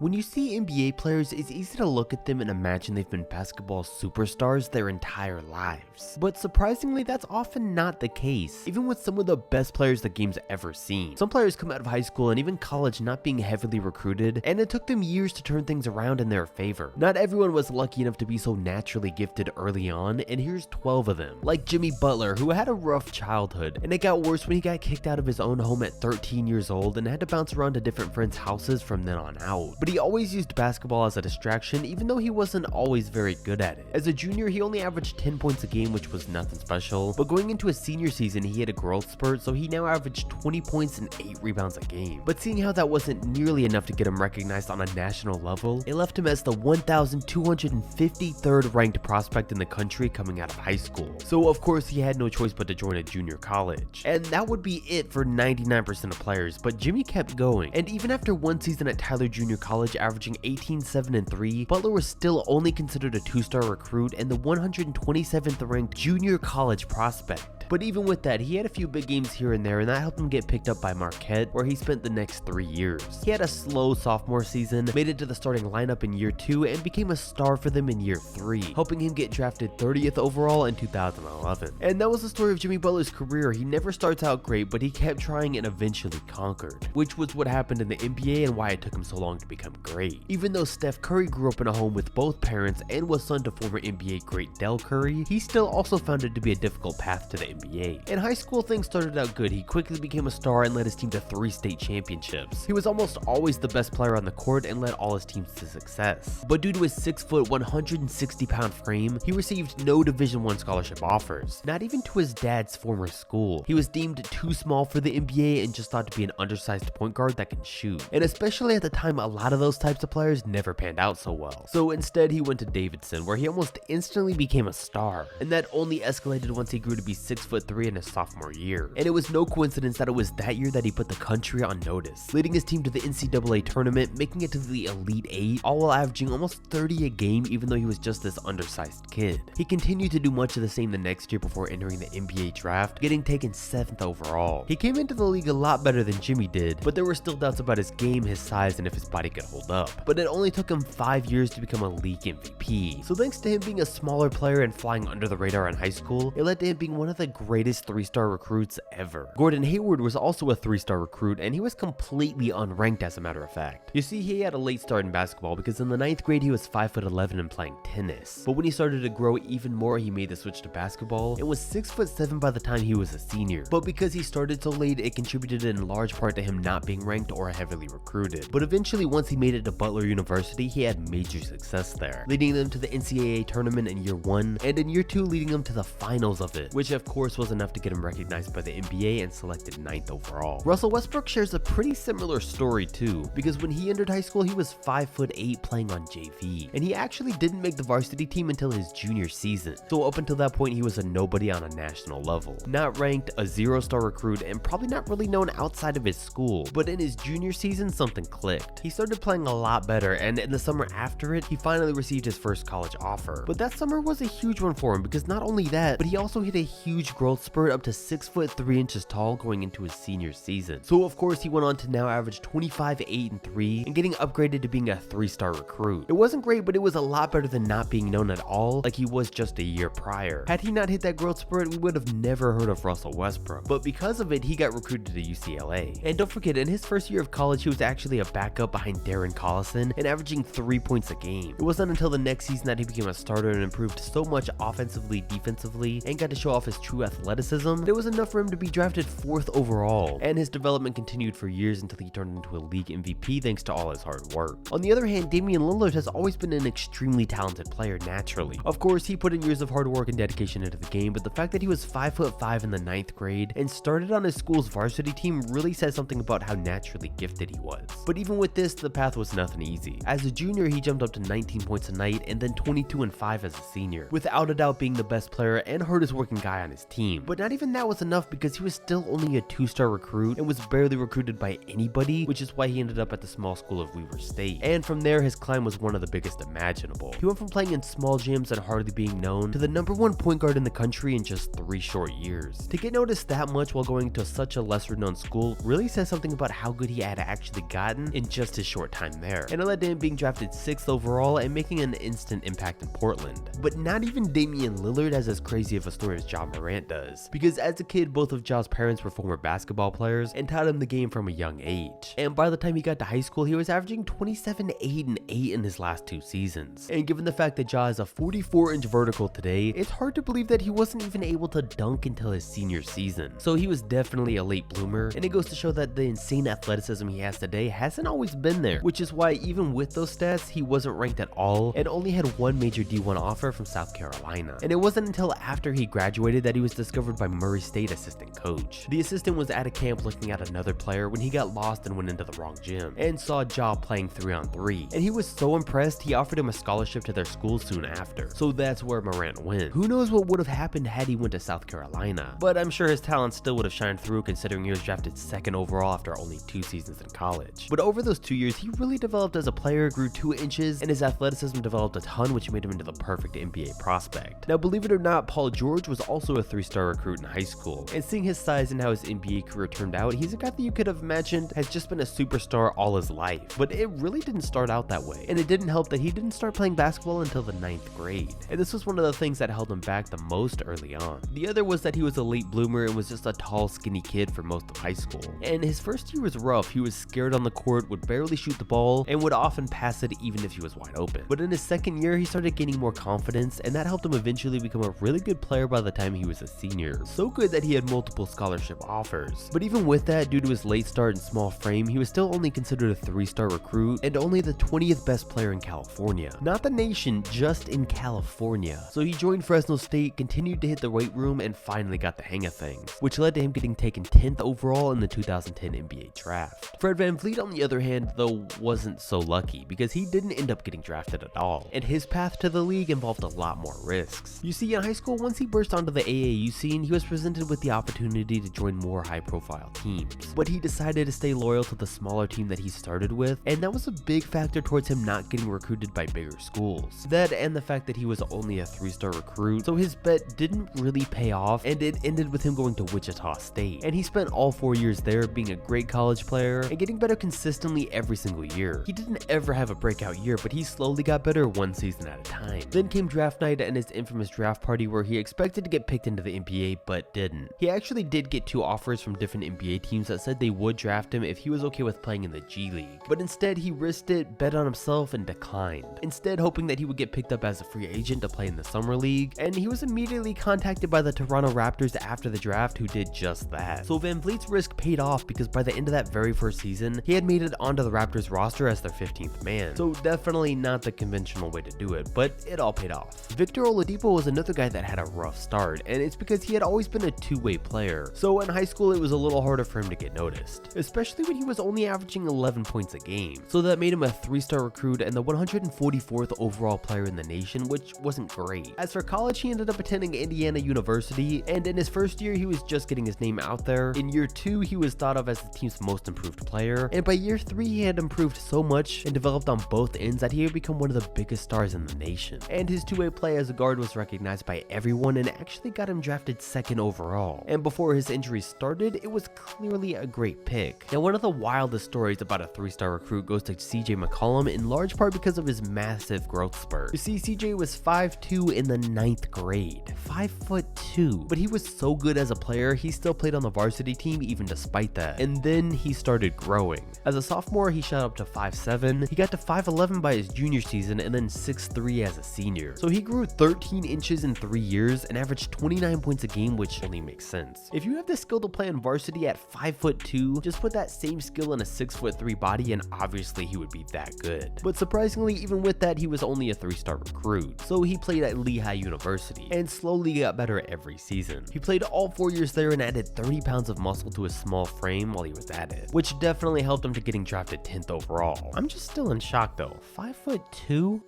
When you see NBA players, it's easy to look at them and imagine they've been basketball superstars their entire lives. But surprisingly, that's often not the case, even with some of the best players the game's ever seen. Some players come out of high school and even college not being heavily recruited, and it took them years to turn things around in their favor. Not everyone was lucky enough to be so naturally gifted early on, and here's 12 of them. Like Jimmy Butler, who had a rough childhood, and it got worse when he got kicked out of his own home at 13 years old and had to bounce around to different friends' houses from then on out. But he always used basketball as a distraction, even though he wasn't always very good at it. As a junior, he only averaged 10 points a game, which was nothing special, but going into his senior season, he had a growth spurt, so he now averaged 20 points and 8 rebounds a game. But seeing how that wasn't nearly enough to get him recognized on a national level, it left him as the 1,253rd ranked prospect in the country coming out of high school. So of course, he had no choice but to join a junior college. And that would be it for 99% of players, but Jimmy kept going. And even after one season at Tyler Junior College averaging 18, 7, and 3, Butler was still only considered a 2-star recruit and the 127th ranked junior college prospect. But even with that, he had a few big games here and there, and that helped him get picked up by Marquette, where he spent the next 3 years. He had a slow sophomore season, made it to the starting lineup in year 2, and became a star for them in year 3, helping him get drafted 30th overall in 2011. And that was the story of Jimmy Butler's career. He never starts out great, but he kept trying and eventually conquered, which was what happened in the NBA and why it took him so long to become great. Even though Steph Curry grew up in a home with both parents and was son to former NBA great Del Curry, he still also found it to be a difficult path to the NBA. In high school, things started out good. He quickly became a star and led his team to 3 state championships. He was almost always the best player on the court and led all his teams to success. But due to his 6-foot, 160-pound frame, he received no Division I scholarship offers, not even to his dad's former school. He was deemed too small for the NBA and just thought to be an undersized point guard that can shoot. And especially at the time, a lot of those types of players never panned out so well. So instead, he went to Davidson, where he almost instantly became a star. And that only escalated once he grew to be 6'3" in his sophomore year. And it was no coincidence that it was that year that he put the country on notice, leading his team to the NCAA tournament, making it to the Elite 8, all while averaging almost 30 a game even though he was just this undersized kid. He continued to do much of the same the next year before entering the NBA draft, getting taken 7th overall. He came into the league a lot better than Jimmy did, but there were still doubts about his game, his size, and if his body could hold up. But it only took him 5 years to become a league MVP. So thanks to him being a smaller player and flying under the radar in high school, it led to him being one of the greatest 3-star recruits ever. Gordon Hayward was also a 3-star recruit, and he was completely unranked as a matter of fact. You see, he had a late start in basketball because in the 9th grade he was 5'11" and playing tennis. But when he started to grow even more, he made the switch to basketball and was 6'7" by the time he was a senior. But because he started so late, it contributed in large part to him not being ranked or heavily recruited. But eventually, once he made it to Butler University, he had major success there, leading them to the NCAA tournament in year 1, and in year 2 leading them to the finals of it, which of course was enough to get him recognized by the NBA and selected 9th overall. Russell Westbrook shares a pretty similar story too, because when he entered high school, he was 5'8" playing on JV, and he actually didn't make the varsity team until his junior season. So up until that point, he was a nobody on a national level, not ranked, a 0-star recruit, and probably not really known outside of his school. But in his junior season, something clicked. He started playing a lot better, and in the summer after it, he finally received his first college offer. But that summer was a huge one for him, because not only that, but he also hit a huge growth spurt up to 6'3" tall going into his senior season. So of course, he went on to now average 25, 8, and 3, and getting upgraded to being a 3-star recruit. It wasn't great, but it was a lot better than not being known at all, like he was just a year prior. Had he not hit that growth spurt, we would have never heard of Russell Westbrook. But because of it, he got recruited to UCLA. And don't forget, in his first year of college, he was actually a backup behind Darren Collison and averaging 3 points a game. It wasn't until the next season that he became a starter and improved so much offensively, defensively, and got to show off his true athleticism that it was enough for him to be drafted 4th overall. And his development continued for years until he turned into a league MVP thanks to all his hard work. On the other hand, Damian Lillard has always been an extremely talented player naturally. Of course, he put in years of hard work and dedication into the game, but the fact that he was 5'5" in the 9th grade and started on his school's varsity team really says something about how naturally gifted he was. But even with this, the path was nothing easy. As a junior, he jumped up to 19 points a night and then 22 and 5 as a senior, without a doubt being the best player and hardest working guy on his team. But not even that was enough because he was still only a 2-star recruit and was barely recruited by anybody, which is why he ended up at the small school of Weber State. And from there, his climb was one of the biggest imaginable. He went from playing in small gyms and hardly being known to the #1 point guard in the country in just 3 short years. To get noticed that much while going to such a lesser known school really says something about how good he had actually gotten in just his short time there. And it led to him being drafted 6th overall and making an instant impact in Portland. But not even Damian Lillard has as crazy of a story as Ja Morant does, because as a kid, both of Ja's parents were former basketball players and taught him the game from a young age. And by the time he got to high school, he was averaging 27, 8, and 8 in his last 2 seasons. And given the fact that Ja is a 44-inch vertical today, it's hard to believe that he wasn't even able to dunk until his senior season. So he was definitely a late bloomer, and it goes to show that the insane athleticism he has today hasn't always been there, which is why even with those stats, he wasn't ranked at all and only had one major D1 offer from South Carolina. And it wasn't until after he graduated that he was discovered by Murray State assistant coach. The assistant was at a camp looking at another player when he got lost and went into the wrong gym and saw Ja playing 3-on-3, and he was so impressed he offered him a scholarship to their school soon after. So that's where Morant went. Who knows what would have happened had he went to South Carolina, but I'm sure his talent still would have shined through considering he was drafted 2nd overall after only 2 seasons in college. But over those 2 years, he really developed as a player, grew 2 inches, and his athleticism developed a ton, which made him into the perfect NBA prospect. Now, believe it or not, Paul George was also a 3-star recruit in high school, and seeing his size and how his NBA career turned out, he's a guy that you could have imagined has just been a superstar all his life. But it really didn't start out that way, and it didn't help that he didn't start playing basketball until the 9th grade, and this was one of the things that held him back the most early on. The other was that he was a late bloomer and was just a tall, skinny kid for most of high school, and his first year was rough. He was scared on the court, would barely shoot the ball, and would often pass it even if he was wide open. But in his 2nd year, he started gaining more confidence, and that helped him eventually become a really good player by the time he was a senior. So good that he had multiple scholarship offers. But even with that, due to his late start and small frame, he was still only considered a 3-star recruit and only the 20th best player in California. Not the nation, just in California. So he joined Fresno State, continued to hit the weight room, and finally got the hang of things, which led to him getting taken 10th overall in the 2010 NBA draft. Fred VanVleet, on the other hand, though, wasn't so lucky because he didn't end up getting drafted at all, and his path to the league involved a lot more risks. You see, in high school, once he burst onto the AAU scene, he was presented with the opportunity to join more high-profile teams, but he decided to stay loyal to the smaller team that he started with, and that was a big factor towards him not getting recruited by bigger schools. That and the fact that he was only a 3-star recruit, so his bet didn't really pay off, and it ended with him going to Wichita State, and he spent all 4 years there being a great college player and getting better consistently every single year. He didn't ever have a breakout year, but he slowly got better 1 season at a time. Then came draft night and his infamous draft party where he expected to get picked into the NBA but didn't. He actually did get 2 offers from different NBA teams that said they would draft him if he was okay with playing in the G League, but instead he risked it, bet on himself, and declined, instead hoping that he would get picked up as a free agent to play in the Summer League, and he was immediately contacted by the Toronto Raptors after the draft, who did just that. So VanVleet's risk paid off because by the end of that very first season, he had made it onto the Raptors roster as their 15th man. So definitely not the conventional way to do it, but it all paid off. Victor Oladipo was another guy that had a rough start, and it's because he had always been a two-way player. So in high school, it was a little harder for him to get noticed, especially when he was only averaging 11 points a game. So that made him a 3-star recruit and the 144th overall player in the nation, which wasn't great. As for college, he ended up attending Indiana University, and in his first year, he was just getting his name out there. In year 2, he was thought of as the team's most improved player, and by year 3, he had improved so much and developed on both ends that he had become one of the biggest stars in the nation. And his two-way play as a guard was recognized by everyone and actually got him drafted 2nd overall. And before his injury started, it was clearly a great pick. Now, one of the wildest stories about a 3-star recruit goes to CJ McCollum, in large part because of his massive growth spurt. You see, CJ was 5'2" in the 9th grade. 5'2", but he was so good as a player, he still played on the varsity team even despite that. And then he started growing. As a sophomore, he shot up to 5'7", he got to 5'11" by his junior season, and then 6'3" as a senior. So he grew 13 inches in 3 years and averaged 29 points a game, which only makes sense. If you have the skill to play on varsity at 5'2", just put that same skill in a 6'3" body and obviously he would be that good. But surprisingly, even with that, he was only a 3-star recruit. So he played at Lehigh University and slowly got better every season. He played all 4 years there and added 30 pounds of muscle to his small frame while he was at it, which definitely helped him to getting drafted 10th overall. I'm just still in shock though. 5'2"?